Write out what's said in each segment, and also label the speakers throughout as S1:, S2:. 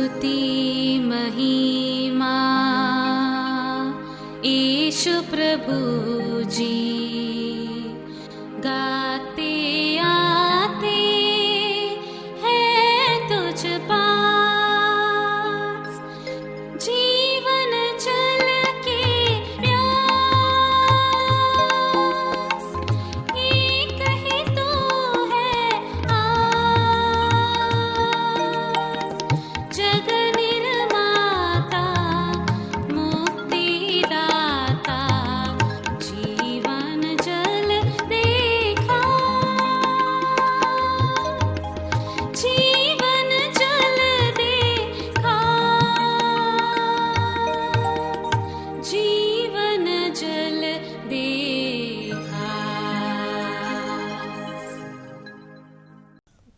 S1: स्तुति महिमा ईशु प्रभु जी, गाते आते हैं तुझ पास, जीवन जल के प्यास, एक ही तू है आस, जग निर्माता मुक्तिदाता, जीवन जल देखा, जीवन जल देखा, जीवन जल देखा।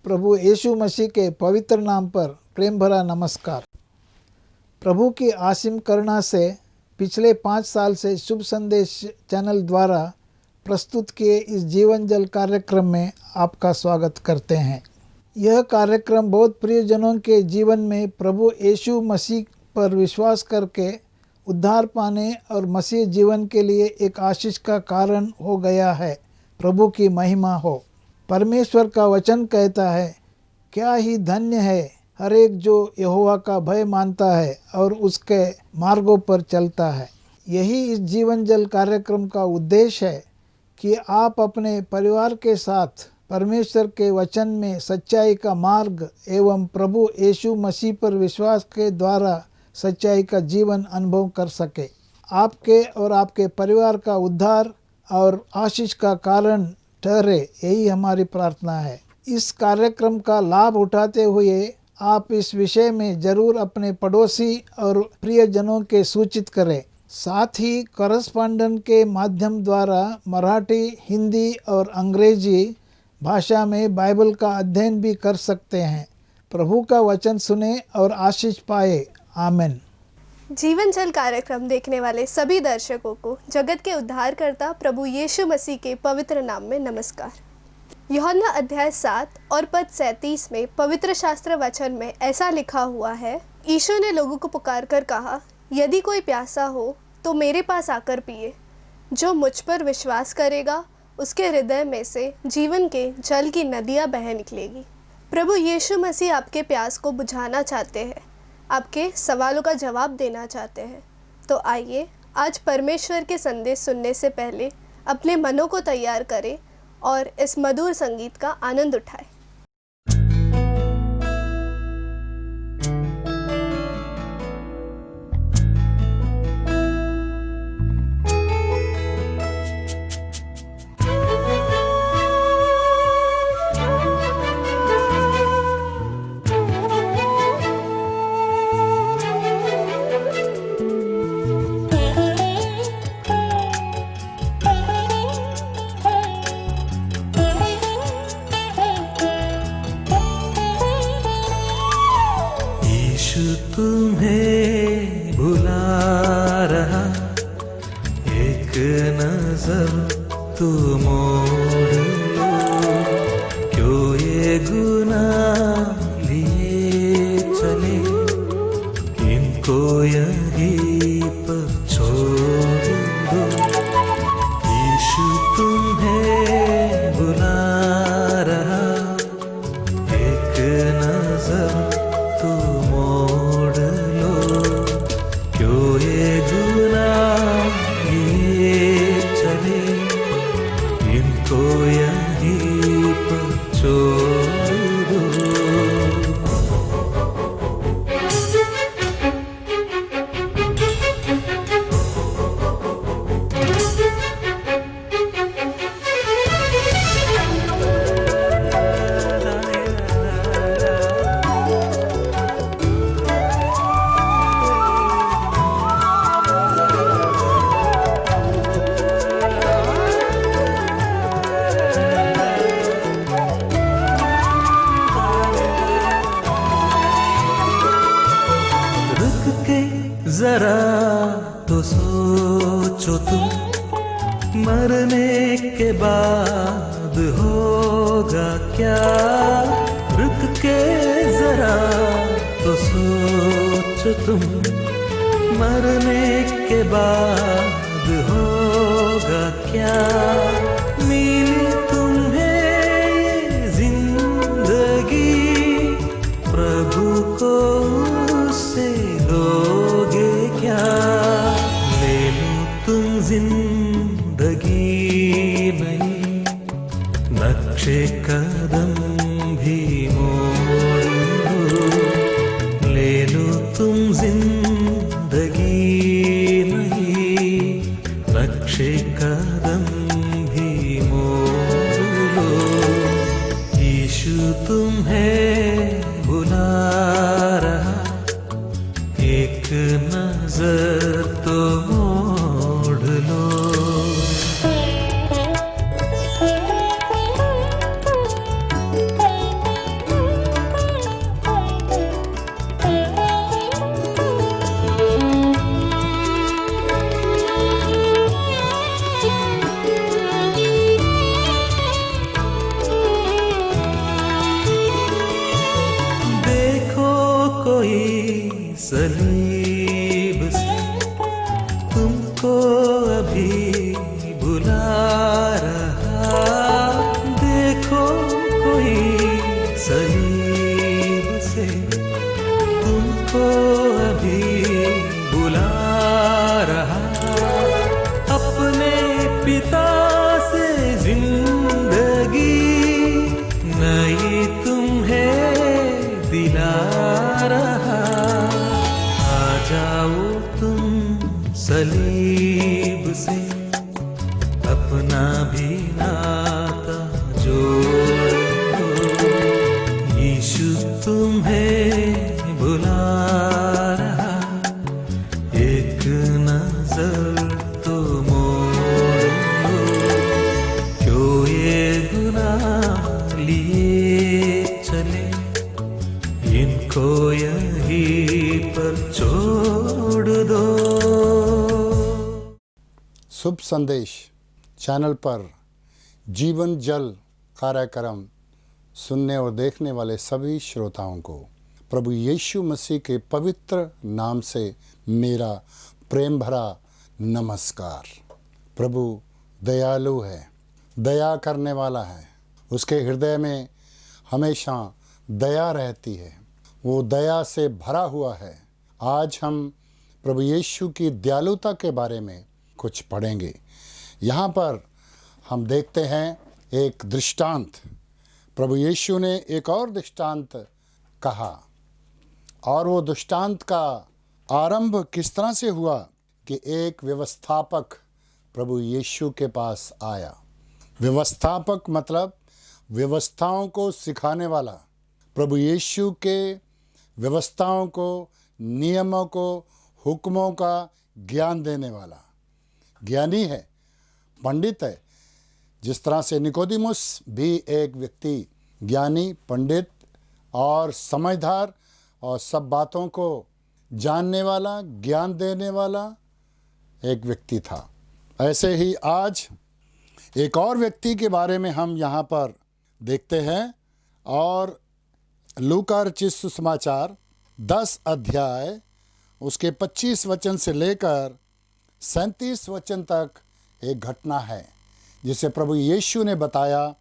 S2: प्रभु यीशु मसीह के पवित्र नाम पर प्रेम भरा नमस्कार। प्रभु की असीम करुणा से पिछले 5 साल से शुभ संदेश चैनल द्वारा प्रस्तुत किए इस जीवन जल कार्यक्रम में आपका स्वागत करते हैं। यह कार्यक्रम बहुत प्रियजनों के जीवन में प्रभु यीशु मसीह पर विश्वास करके उद्धार पाने और मसीह जीवन के लिए एक आशीष का कारण हो गया है। प्रभु की महिमा हो। परमेश्वर का वचन कहता है, क्या ही धन्य है हर एक जो यहोवा का भय मानता है और उसके मार्गों पर चलता है। यही इस जीवन जल कार्यक्रम का उद्देश्य है कि आप अपने परिवार के साथ परमेश्वर के वचन में सच्चाई का मार्ग एवं प्रभु यीशु मसीह पर विश्वास के द्वारा सच्चाई का जीवन अनुभव कर सके। आपके और आपके परिवार का उद्धार और आशीष का कारण ठहरे, यही हमारी प्रार्थना है। इस कार्यक्रम का लाभ उठाते हुए आप इस विषय में जरूर अपने पड़ोसी और प्रियजनों के सूचित करें। साथ ही कॉरेस्पॉन्डेंट के माध्यम द्वारा मराठी, हिंदी और अंग्रेजी भाषा में बाइबल का अध्ययन भी कर सकते हैं। प्रभु का वचन सुने और आशीष पाए। आमीन।
S3: जीवन जल कार्यक्रम देखने वाले सभी दर्शकों को जगत के उद्धारकर्ता प्रभु यीशु मसीह के पवित्र नाम में नमस्कार। यूहन्ना अध्याय 7 और पद 37 में पवित्र शास्त्र वचन में ऐसा लिखा हुआ है, यीशु ने लोगों को पुकार कर कहा, यदि कोई प्यासा हो तो मेरे पास आकर पिए। जो मुझ पर विश्वास करेगा उसके हृदय में से जीवन के जल की नदियाँ बह निकलेगी। प्रभु यीशु मसीह आपके प्यास को बुझाना चाहते हैं, आपके सवालों का जवाब देना चाहते हैं। तो आइए आज परमेश्वर के संदेश सुनने से पहले अपने मनों को तैयार करें और इस मधुर संगीत का आनंद उठाएं।
S4: तुम्हें भुला रहा, एक नजर तू मोड़ लो, क्यों ये गुनाह लिए चले, इनको यहीं पर छोड़ दो। यीशु तुम्हें भुला रहा, एक नजर तू मोड़ लो, क्यों ये गुनाह लिए चले, इनको यहीं पर छोड़ दो। जरा तो सोचो तुम, मरने के बाद होगा क्या। रुक के जरा तो सोचो सोचो तुम, मरने के बाद होगा क्या। मिली तुम्हें ये जिंदगी, प्रभु को उससे दोगे क्या। ले लो तुम जिंदगी नहीं, नक्शे कदम भी मोड़ लो। ले लो तुम जिंदगी नहीं, नक्शे कदम भी मोड़ लो। यीशु तुम्हें बुला रहा, एक नजर तो मोड़ लो। देखो कोई सलीब से तुमको अभी बुला रहा। देखो कोई सलीब से तुमको अभी बुला रहा। अपने पिता से जिंदगी नई तुम्हें दिला रहा। आ जाओ तुम सलीब से अपना भी नाता जोड़ लो। यीशु तुम्हें बुला रहा, एक नजर तो मोड़ लो। क्यों ये गुनाह लिए चले, इनको यहीं पर छोड़ दो।
S5: शुभ संदेश चैनल पर जीवन जल कार्यक्रम सुनने और देखने वाले सभी श्रोताओं को प्रभु यीशु मसीह के पवित्र नाम से मेरा प्रेम भरा नमस्कार। प्रभु दयालु है, दया करने वाला है। उसके हृदय में हमेशा दया रहती है, वो दया से भरा हुआ है। आज हम प्रभु यीशु की दयालुता के बारे में कुछ पढ़ेंगे। यहाँ पर हम देखते हैं एक दृष्टांत। प्रभु यीशु ने एक और दृष्टांत कहा, और वो दृष्टांत का आरंभ किस तरह से हुआ कि एक व्यवस्थापक प्रभु यीशु के पास आया। व्यवस्थापक मतलब व्यवस्थाओं को सिखाने वाला, प्रभु यीशु के व्यवस्थाओं को, नियमों को, हुक्मों का ज्ञान देने वाला। ज्ञानी है, पंडित है। जिस तरह से निकोदिमुस भी एक व्यक्ति ज्ञानी, पंडित और समझदार और सब बातों को जानने वाला, ज्ञान देने वाला एक व्यक्ति था। ऐसे ही आज एक और व्यक्ति के बारे में हम यहाँ पर देखते हैं। और लूका रचित सुसमाचार 10 अध्याय उसके 25 वचन से लेकर 37 वचन तक एक घटना है जिसे प्रभु यीशु ने बताया,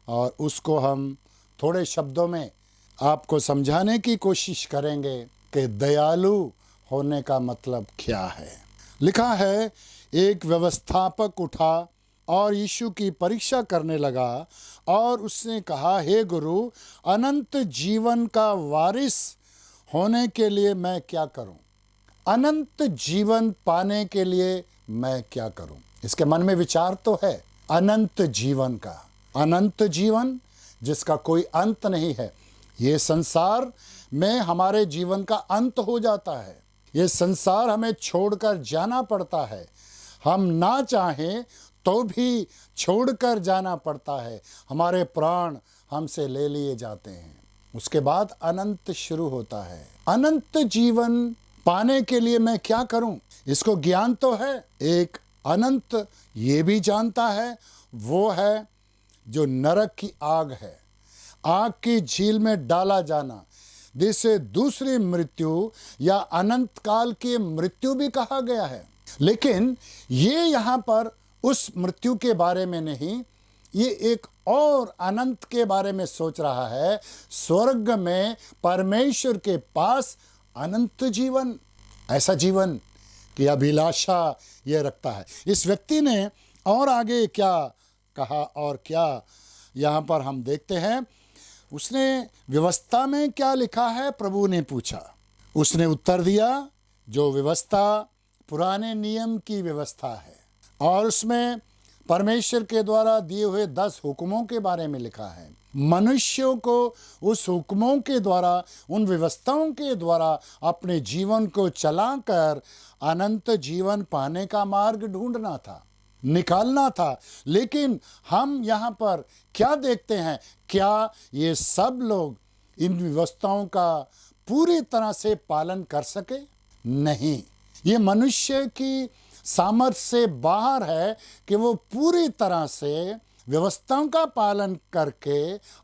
S5: और उसको हम थोड़े शब्दों में आपको समझाने की कोशिश करेंगे कि दयालु होने का मतलब क्या है। लिखा है, एक व्यवस्थापक उठा और यीशु की परीक्षा करने लगा और उसने कहा, हे गुरु, अनंत जीवन का वारिस होने के लिए मैं क्या करूं? अनंत जीवन पाने के लिए मैं क्या करूं? इसके मन में विचार तो है अनंत जीवन का। अनंत जीवन जिसका कोई अंत नहीं है। ये संसार में हमारे जीवन का अंत हो जाता है। ये संसार हमें छोड़कर जाना पड़ता है। हम ना चाहें तो भी छोड़कर जाना पड़ता है। हमारे प्राण हमसे ले लिए जाते हैं। उसके बाद अनंत शुरू होता है। अनंत जीवन पाने के लिए मैं क्या करूं? इसको ज्ञान तो है। एक अनंत ये भी जानता है, वो है जो नरक की आग है, आग की झील में डाला जाना, जिसे दूसरी मृत्यु या अनंत काल की मृत्यु भी कहा गया है। लेकिन ये यहाँ पर उस मृत्यु के बारे में नहीं, ये एक और अनंत के बारे में सोच रहा है। स्वर्ग में परमेश्वर के पास अनंत जीवन, ऐसा जीवन की अभिलाषा ये रखता है। इस व्यक्ति ने और आगे क्या कहा और क्या यहाँ पर हम देखते हैं। उसने व्यवस्था में क्या लिखा है, प्रभु ने पूछा। उसने उत्तर दिया, जो व्यवस्था पुराने नियम की व्यवस्था है और उसमें परमेश्वर के द्वारा दिए हुए 10 हुक्मों के बारे में लिखा है। मनुष्यों को उस हुक्मों के द्वारा, उन व्यवस्थाओं के द्वारा अपने जीवन को चलाकर अनंत जीवन पाने का मार्ग ढूंढना था, निकालना था। लेकिन हम यहाँ पर क्या देखते हैं, क्या ये सब लोग इन व्यवस्थाओं का पूरी तरह से पालन कर सके? नहीं, ये मनुष्य की सामर्थ्य से बाहर है कि वो पूरी तरह से व्यवस्थाओं का पालन करके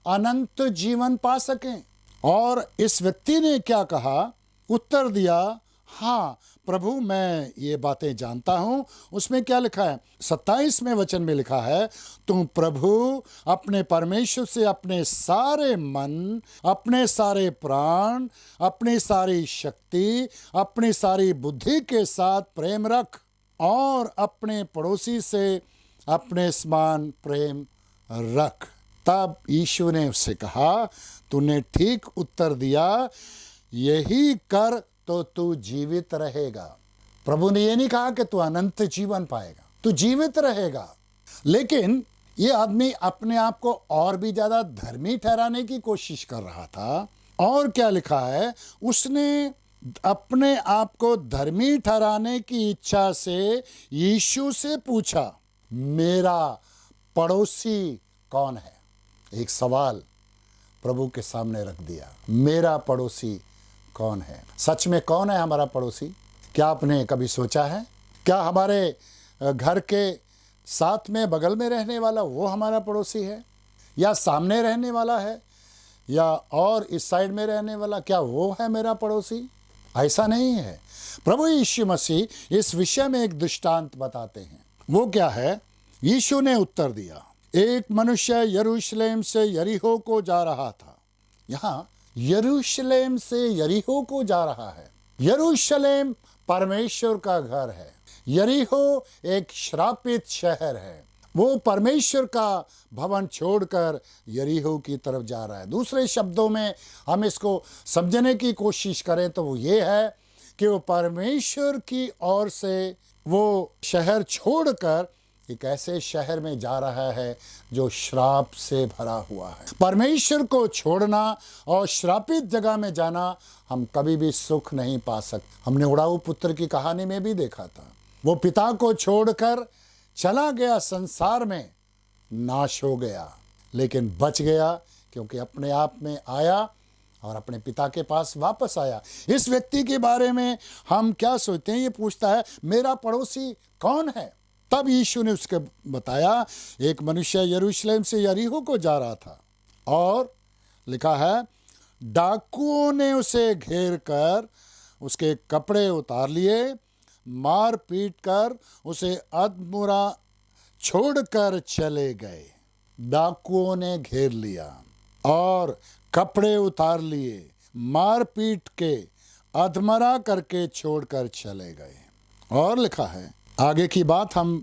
S5: अनंत जीवन पा सकें। और इस व्यक्ति ने क्या कहा, उत्तर दिया, हाँ प्रभु मैं ये बातें जानता हूँ। उसमें क्या लिखा है, 27वें वचन में लिखा है, तुम प्रभु अपने परमेश्वर से अपने सारे मन, अपने सारे प्राण, अपनी सारी शक्ति, अपनी सारी बुद्धि के साथ प्रेम रख और अपने पड़ोसी से अपने समान प्रेम रख। तब यीशु ने उससे कहा, तूने ठीक उत्तर दिया, यही कर तो तू जीवित रहेगा। प्रभु ने ये नहीं कहा कि तू अनंत जीवन पाएगा, तू जीवित रहेगा। लेकिन ये आदमी अपने आप को और भी ज्यादा धर्मी ठहराने की कोशिश कर रहा था। और क्या लिखा है, उसने अपने आप को धर्मी ठहराने की इच्छा से यीशु से पूछा, मेरा पड़ोसी कौन है? एक सवाल प्रभु के सामने रख दिया, मेरा पड़ोसी कौन है? सच में कौन है हमारा पड़ोसी? क्या आपने कभी सोचा है? क्या हमारे घर के साथ में बगल में रहने वाला वो हमारा पड़ोसी है, या सामने रहने वाला है, या और इस साइड में रहने वाला, क्या वो है मेरा पड़ोसी? ऐसा नहीं है। प्रभु यीशु मसीह इस विषय में एक दृष्टांत बताते हैं। वो क्या है? यीशु ने उत्तर दिया, एक मनुष्य यरूशलेम से यरीहो को जा रहा था। यहाँ यरूशलेम से यरीहो को जा रहा है। यरूशलेम परमेश्वर का घर है, यरीहो एक श्रापित शहर है। वो परमेश्वर का भवन छोड़कर यरीहो की तरफ जा रहा है। दूसरे शब्दों में हम इसको समझने की कोशिश करें तो वो ये है कि वो परमेश्वर की ओर से वो शहर छोड़कर एक ऐसे शहर में जा रहा है जो श्राप से भरा हुआ है। परमेश्वर को छोड़ना और श्रापित जगह में जाना, हम कभी भी सुख नहीं पा सकते। हमने उड़ाऊ पुत्र की कहानी में भी देखा था, वो पिता को छोड़कर चला गया, संसार में नाश हो गया, लेकिन बच गया क्योंकि अपने आप में आया और अपने पिता के पास वापस आया। इस व्यक्ति के बारे में हम क्या सोचते हैं? ये पूछता है, मेरा पड़ोसी कौन है? तब यीशु ने उसके बताया, एक मनुष्य यरूशलेम से यरीहो को जा रहा था और लिखा है, डाकुओं ने उसे घेर कर उसके कपड़े उतार लिए, मार पीट कर उसे अधमुरा छोड़कर चले गए। डाकुओं ने घेर लिया और कपड़े उतार लिए, मार पीट के अधमरा करके छोड़कर चले गए। और लिखा है, आगे की बात हम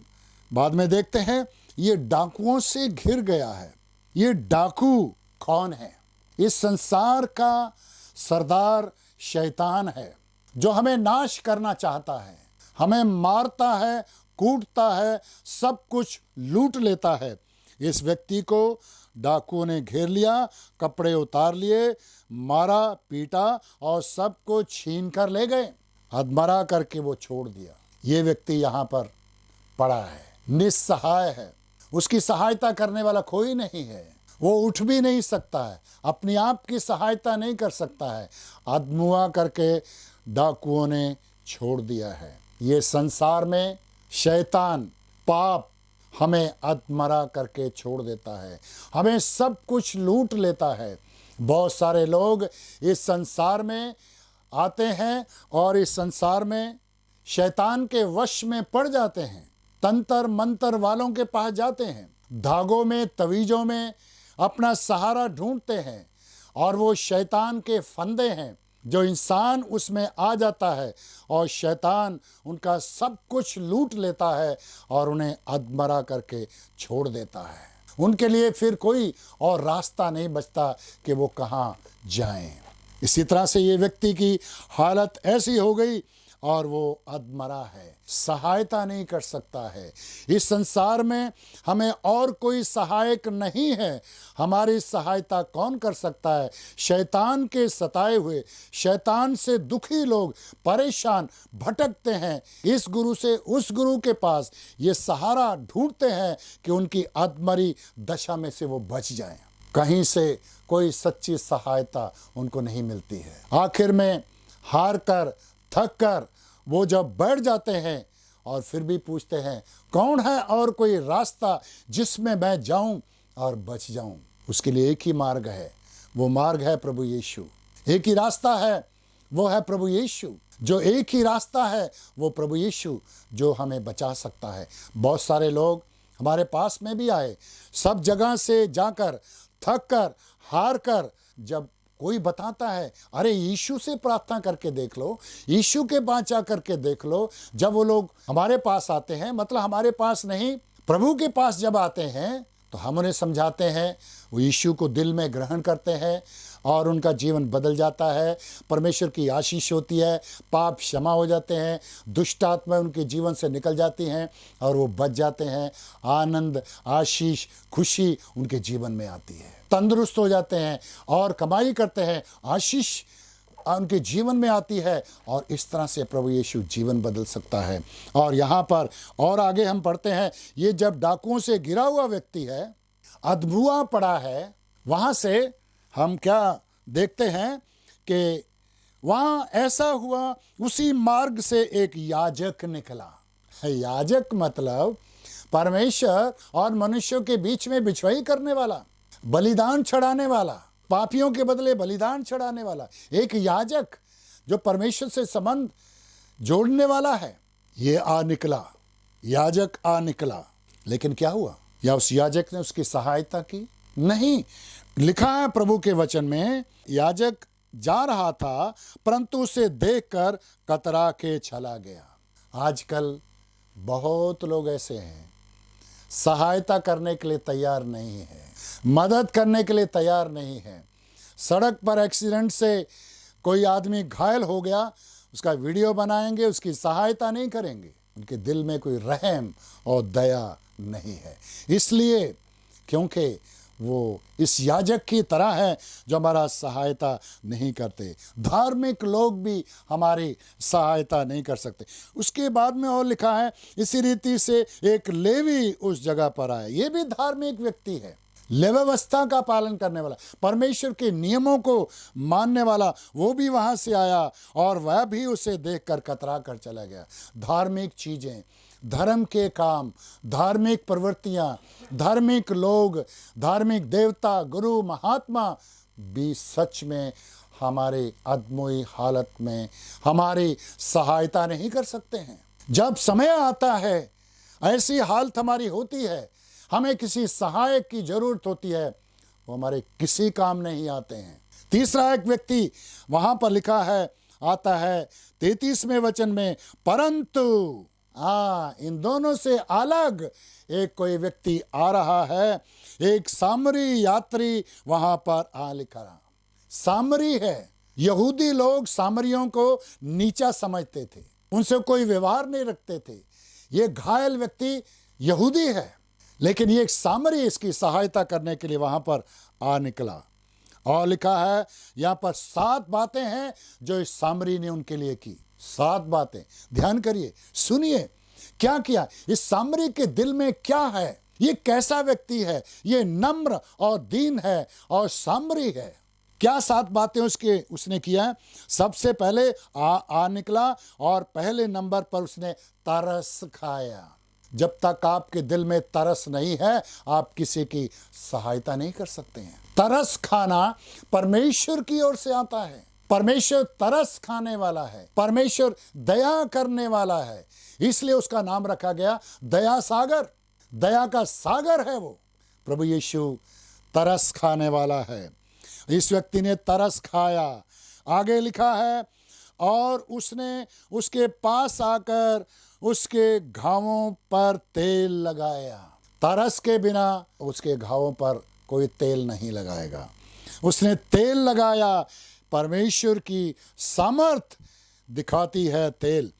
S5: बाद में देखते हैं। ये डाकुओं से घिर गया है। ये डाकू कौन है? इस संसार का सरदार शैतान है, जो हमें नाश करना चाहता है, हमें मारता है, कूटता है, सब कुछ लूट लेता है। इस व्यक्ति को डाकुओं ने घेर लिया, कपड़े उतार लिए, मारा पीटा और सब को छीन कर ले गए, अधमरा करके वो छोड़ दिया। ये व्यक्ति यहाँ पर पड़ा है, निस्सहाय है, उसकी सहायता करने वाला कोई नहीं है, वो उठ भी नहीं सकता है, अपनी आप की सहायता नहीं कर सकता है, अधमुआ करके डाकुओं ने छोड़ दिया है। ये संसार में शैतान, पाप हमें अधमरा करके छोड़ देता है, हमें सब कुछ लूट लेता है, बहुत सारे लोग इस संसार में आते हैं और इस संसार में शैतान के वश में पड़ जाते हैं, तंत्र मंत्र वालों के पास जाते हैं, धागों में तवीजों में अपना सहारा ढूंढते हैं और वो शैतान के फंदे हैं जो इंसान उसमें आ जाता है और शैतान उनका सब कुछ लूट लेता है और उन्हें अधमरा करके छोड़ देता है। उनके लिए फिर कोई और रास्ता नहीं बचता कि वो कहाँ जाएं। इसी तरह से ये व्यक्ति की हालत ऐसी हो गई और वो अधमरा है, सहायता नहीं कर सकता है। इस संसार में हमें और कोई सहायक नहीं है। हमारी सहायता कौन कर सकता है? शैतान के सताए हुए, शैतान से दुखी लोग परेशान भटकते हैं, इस गुरु से उस गुरु के पास ये सहारा ढूंढते हैं कि उनकी अधमरी दशा में से वो बच जाएं। कहीं से कोई सच्ची सहायता उनको नहीं मिलती है। आखिर में हार कर, थक कर वो जब बैठ जाते हैं और फिर भी पूछते हैं, कौन है और कोई रास्ता जिसमें मैं जाऊं और बच जाऊं? उसके लिए एक ही मार्ग है, वो मार्ग है प्रभु यीशु। एक ही रास्ता है, वो है प्रभु यीशु। जो एक ही रास्ता है वो प्रभु यीशु जो हमें बचा सकता है। बहुत सारे लोग हमारे पास में भी आए, सब जगह से जाकर, थक कर, हार कर, जब कोई बताता है अरे यीशु से प्रार्थना करके देख लो, यीशु के पास जा करके देख लो, जब वो लोग हमारे पास आते हैं, मतलब हमारे पास नहीं प्रभु के पास जब आते हैं तो हम उन्हें समझाते हैं, वो यीशु को दिल में ग्रहण करते हैं और उनका जीवन बदल जाता है, परमेश्वर की आशीष होती है, पाप क्षमा हो जाते हैं, दुष्ट आत्मा उनके जीवन से निकल जाती हैं और वो बच जाते हैं। आनंद, आशीष, खुशी उनके जीवन में आती है, तंदुरुस्त हो जाते हैं और कमाई करते हैं, आशीष उनके जीवन में आती है और इस तरह से प्रभु यीशु जीवन बदल सकता है। और यहाँ पर और आगे हम पढ़ते हैं, ये जब डाकुओं से घिरा हुआ व्यक्ति है, अधमुआ पड़ा है, वहाँ से हम क्या देखते हैं कि वहाँ ऐसा हुआ, उसी मार्ग से एक याजक निकला। याजक मतलब परमेश्वर और मनुष्यों के बीच में बिछवाई करने वाला, बलिदान चढ़ाने वाला, पापियों के बदले बलिदान चढ़ाने वाला, एक याजक जो परमेश्वर से संबंध जोड़ने वाला है। ये आ निकला, याजक आ निकला। लेकिन क्या हुआ? या उस याजक ने उसकी सहायता की? नहीं। लिखा है प्रभु के वचन में, याजक जा रहा था परंतु उसे देखकर कतरा के चला गया। आजकल बहुत लोग ऐसे हैं, सहायता करने के लिए तैयार नहीं है, मदद करने के लिए तैयार नहीं है। सड़क पर एक्सीडेंट से कोई आदमी घायल हो गया, उसका वीडियो बनाएंगे, उसकी सहायता नहीं करेंगे। उनके दिल में कोई रहम और दया नहीं है, इसलिए क्योंकि वो इस याजक की तरह है जो हमारा सहायता नहीं करते। धार्मिक लोग भी हमारी सहायता नहीं कर सकते। उसके बाद में और लिखा है, इसी रीति से एक लेवी उस जगह पर आया। ये भी धार्मिक व्यक्ति है, व्यवस्था का पालन करने वाला, परमेश्वर के नियमों को मानने वाला, वो भी वहाँ से आया और वह भी उसे देखकर कतरा कर चला गया। धार्मिक चीज़ें, धर्म के काम, धार्मिक प्रवृत्तियाँ, धार्मिक लोग, धार्मिक देवता, गुरु, महात्मा भी सच में हमारे अधमुई हालत में हमारी सहायता नहीं कर सकते हैं। जब समय आता है, ऐसी हालत हमारी होती है, हमें किसी सहायक की जरूरत होती है, वो हमारे किसी काम नहीं आते हैं। तीसरा एक व्यक्ति वहाँ पर लिखा है, आता है 33वें वचन में, परंतु इन दोनों से अलग एक कोई व्यक्ति आ रहा है, एक सामरी यात्री वहां पर आ लिखा। सामरी है। यहूदी लोग सामरियों को नीचा समझते थे, उनसे कोई व्यवहार नहीं रखते थे। ये घायल व्यक्ति यहूदी है, लेकिन ये एक सामरी इसकी सहायता करने के लिए वहां पर आ निकला। और लिखा है यहाँ पर 7 बातें हैं जो इस सामरी ने उनके लिए की। 7 बातें, ध्यान करिए, सुनिए क्या किया। इस सामरी के दिल में क्या है, ये कैसा व्यक्ति है, ये नम्र और दीन है और सामरी है। क्या 7 बातें उसने किया? सबसे पहले आ निकला और पहले नंबर पर उसने तरस खाया। जब तक आपके दिल में तरस नहीं है, आप किसी की सहायता नहीं कर सकते हैं। तरस खाना परमेश्वर की ओर से आता है। परमेश्वर तरस खाने वाला है, परमेश्वर दया करने वाला है, इसलिए उसका नाम रखा गया दया सागर। दया का सागर है वो। प्रभु यीशु तरस खाने वाला है। इस व्यक्ति ने तरस खाया। आगे लिखा है, और उसने उसके पास आकर उसके घावों पर तेल लगाया। तरस के बिना उसके घावों पर कोई तेल नहीं लगाएगा। उसने तेल लगाया। परमेश्वर की सामर्थ दिखाती है तेल।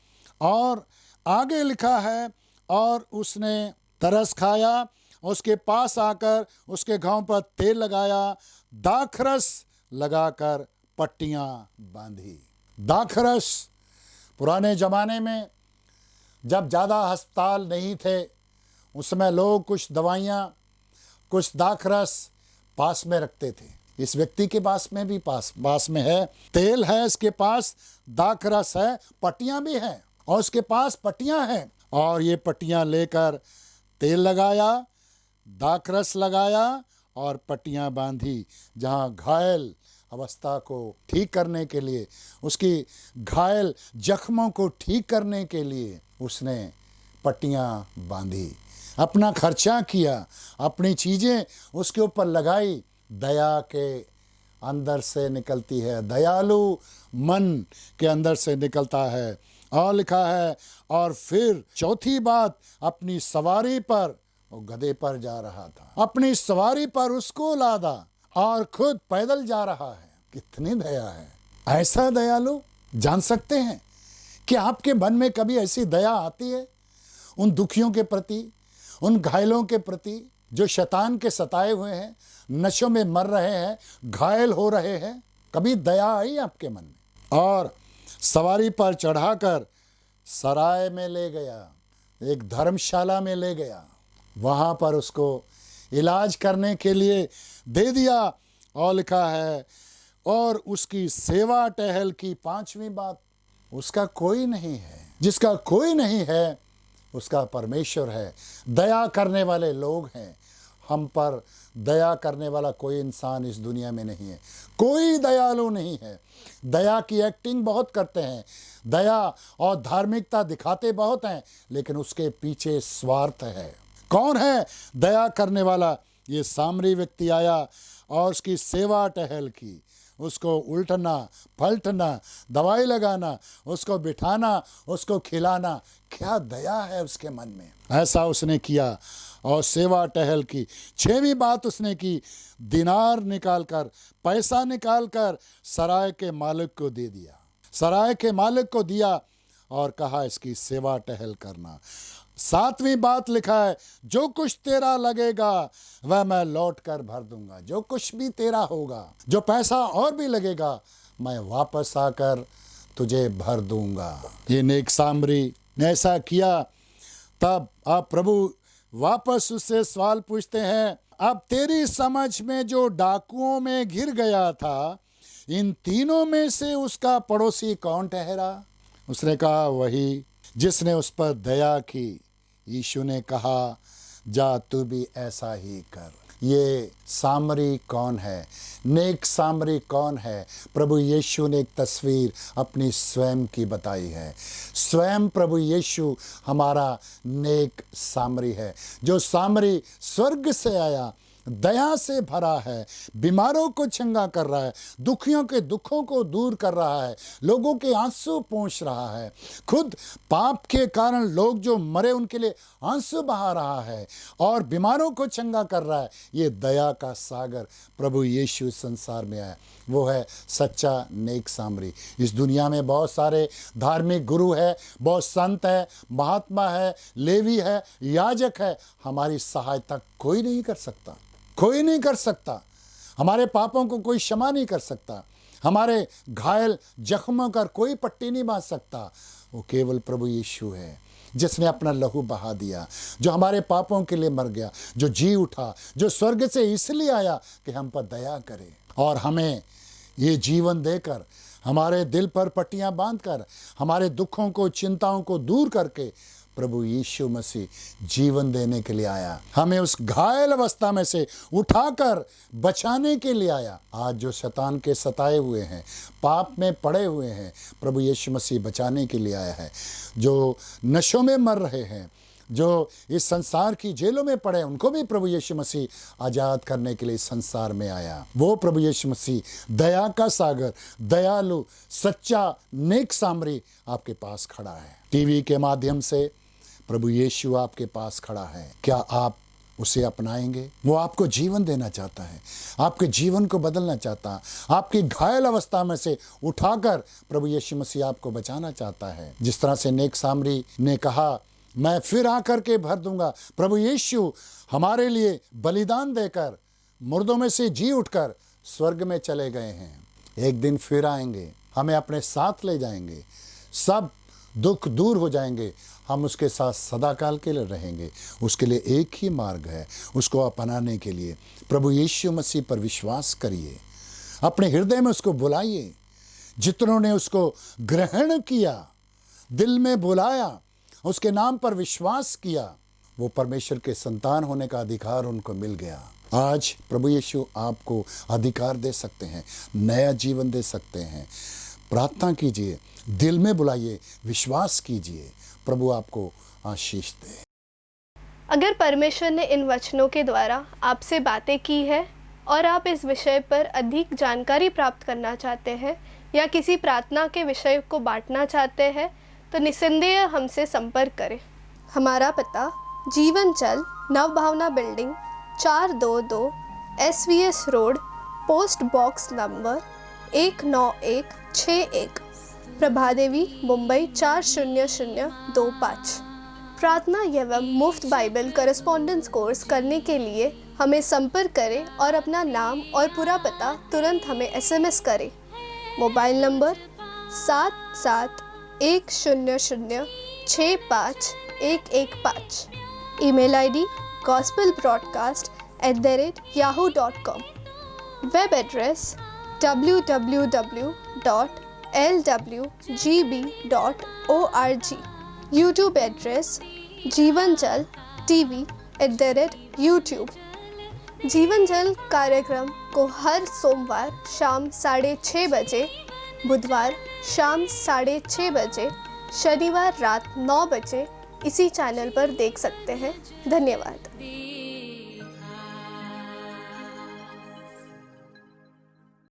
S5: और आगे लिखा है, और उसने तरस खाया, उसके पास आकर उसके घावों पर तेल लगाया, दाखरस लगाकर पट्टियां बांधी। दाखरस, पुराने जमाने में जब ज़्यादा अस्पताल नहीं थे, उस समय लोग कुछ दवाइयाँ, कुछ दाखरस पास में रखते थे। इस व्यक्ति के पास में भी पास में है, तेल है इसके पास, दाखरस है, पट्टियां भी हैं, और उसके पास पट्टियां हैं। और ये पट्टियां लेकर तेल लगाया, दाखरस लगाया और पट्टियां बांधी। जहां घायल अवस्था को ठीक करने के लिए, उसकी घायल जख्मों को ठीक करने के लिए उसने पट्टियां बांधी। अपना खर्चा किया, अपनी चीज़ें उसके ऊपर लगाई। दया के अंदर से निकलती है, दयालु मन के अंदर से निकलता है। और लिखा है, और फिर चौथी बात, अपनी सवारी पर, वो गधे पर जा रहा था, अपनी सवारी पर उसको लादा और खुद पैदल जा रहा है। कितनी दया है। ऐसा दयालु जान सकते हैं कि आपके मन में कभी ऐसी दया आती है उन दुखियों के प्रति, उन घायलों के प्रति जो शैतान के सताए हुए हैं, नशों में मर रहे हैं, घायल हो रहे हैं? कभी दया आई आपके मन में? और सवारी पर चढ़ाकर सराय में ले गया, एक धर्मशाला में ले गया, वहाँ पर उसको इलाज करने के लिए दे दिया। और लिखा है, और उसकी सेवा टहल की। पांचवी बात, उसका कोई नहीं है, जिसका कोई नहीं है उसका परमेश्वर है। दया करने वाले लोग हैं। हम पर दया करने वाला कोई इंसान इस दुनिया में नहीं है, कोई दयालु नहीं है। दया की एक्टिंग बहुत करते हैं, दया और धार्मिकता दिखाते बहुत हैं, लेकिन उसके पीछे स्वार्थ है। कौन है दया करने वाला? ये सामरी व्यक्ति आया और उसकी सेवा टहल की, उसको उल्टना पलटना, दवाई लगाना, उसको बिठाना, उसको खिलाना। क्या दया है उसके मन में, ऐसा उसने किया और सेवा टहल की। छठवीं बात उसने की, दिनार निकालकर, पैसा निकालकर सराय के मालिक को दे दिया। सराय के मालिक को दिया और कहा इसकी सेवा टहल करना। सातवीं बात लिखा है, जो कुछ तेरा लगेगा वह मैं लौट कर भर दूंगा। जो कुछ भी तेरा होगा, जो पैसा और भी लगेगा, मैं वापस आकर तुझे भर दूंगा। ये नेक सामरी ने ऐसा किया। तब अब प्रभु वापस उससे सवाल पूछते हैं, अब तेरी समझ में जो डाकुओं में घिर गया था, इन तीनों में से उसका पड़ोसी कौन ठहरा? उसने कहा, वही जिसने उस पर दया की। यीशु ने कहा, जा तू भी ऐसा ही कर। ये सामरी कौन है? नेक सामरी कौन है? प्रभु यीशु ने एक तस्वीर अपनी स्वयं की बताई है। स्वयं प्रभु यीशु हमारा नेक सामरी है। जो सामरी स्वर्ग से आया, दया से भरा है, बीमारों को चंगा कर रहा है, दुखियों के दुखों को दूर कर रहा है, लोगों के आंसू पोंछ रहा है, खुद पाप के कारण लोग जो मरे उनके लिए आंसू बहा रहा है और बीमारों को चंगा कर रहा है। ये दया का सागर प्रभु यीशु संसार में आया। वो है सच्चा नेक सामरी। इस दुनिया में बहुत सारे धार्मिक गुरु है, बहुत संत है, महात्मा है, लेवी है, याजक है। हमारी सहायता कोई नहीं कर सकता, कोई नहीं कर सकता। हमारे पापों को कोई क्षमा नहीं कर सकता, हमारे घायल जख्मों का कोई पट्टी नहीं बांध सकता। वो केवल प्रभु यीशु है जिसने अपना लहू बहा दिया, जो हमारे पापों के लिए मर गया, जो जी उठा, जो स्वर्ग से इसलिए आया कि हम पर दया करे और हमें ये जीवन देकर, हमारे दिल पर पट्टियां बांधकर, हमारे दुखों को, चिंताओं को दूर करके प्रभु यीशु मसीह जीवन देने के लिए आया, हमें उस घायल अवस्था में से उठाकर बचाने के लिए आया। आज जो शैतान के सताए हुए हैं, पाप में पड़े हुए हैं, प्रभु यीशु मसीह बचाने के लिए आया है। जो नशों में मर रहे हैं, जो इस संसार की जेलों में पड़े, उनको भी प्रभु यीशु मसीह आज़ाद करने के लिए इस संसार में आया। वो प्रभु यीशु मसीह दया का सागर, दयालु, सच्चा, नेक सामरी आपके पास खड़ा है। टीवी के माध्यम से प्रभु यीशु आपके पास खड़ा है। क्या आप उसे अपनाएंगे? वो आपको जीवन देना चाहता है, आपके जीवन को बदलना चाहता है, आपकी घायल अवस्था में से उठाकर प्रभु यीशु मसीह आपको बचाना चाहता है। जिस तरह से नेक सामरी ने कहा, मैं फिर आकर के भर दूंगा, प्रभु यीशु हमारे लिए बलिदान देकर मुर्दों में से जी उठकर स्वर्ग में चले गए हैं। एक दिन फिर आएंगे, हमें अपने साथ ले जाएंगे, सब दुख दूर हो जाएंगे, हम उसके साथ सदाकाल के लिए रहेंगे। उसके लिए एक ही मार्ग है, उसको अपनाने के लिए प्रभु यीशु मसीह पर विश्वास करिए, अपने हृदय में उसको बुलाइए। जितनों ने उसको ग्रहण किया, दिल में बुलाया, उसके नाम पर विश्वास किया, वो परमेश्वर के संतान होने का अधिकार उनको मिल गया। आज प्रभु यीशु आपको अधिकार दे सकते हैं, नया जीवन दे सकते हैं। प्रार्थना कीजिए, दिल में बुलाइए, विश्वास कीजिए, प्रभु आपको आशीष दे।
S3: अगर परमेश्वर ने इन वचनों के द्वारा आपसे बातें की है और आप इस विषय पर अधिक जानकारी प्राप्त करना चाहते हैं या किसी प्रार्थना के विषय को बांटना चाहते हैं, तो निस्संदेह हमसे संपर्क करें। हमारा पता Jeevan Jal Nav Bhavna building 422 SVS road, post box number 19161, Prabhadevi, Mumbai 40025। प्रार्थना एवं मुफ्त बाइबल करस्पॉन्डेंस कोर्स करने के लिए हमें संपर्क करें और अपना नाम और पूरा पता तुरंत हमें SMS करें। Mobile number 7710065115। Email ID gospelbroadcast@yahoo.com। Web address www.lwgb.org। YouTube address जीवन जल TV @YouTube। जीवन जल कार्यक्रम को हर सोमवार शाम 6:30 बजे, बुधवार शाम 6:30 बजे, शनिवार रात 9 बजे इसी चैनल पर देख सकते हैं। धन्यवाद।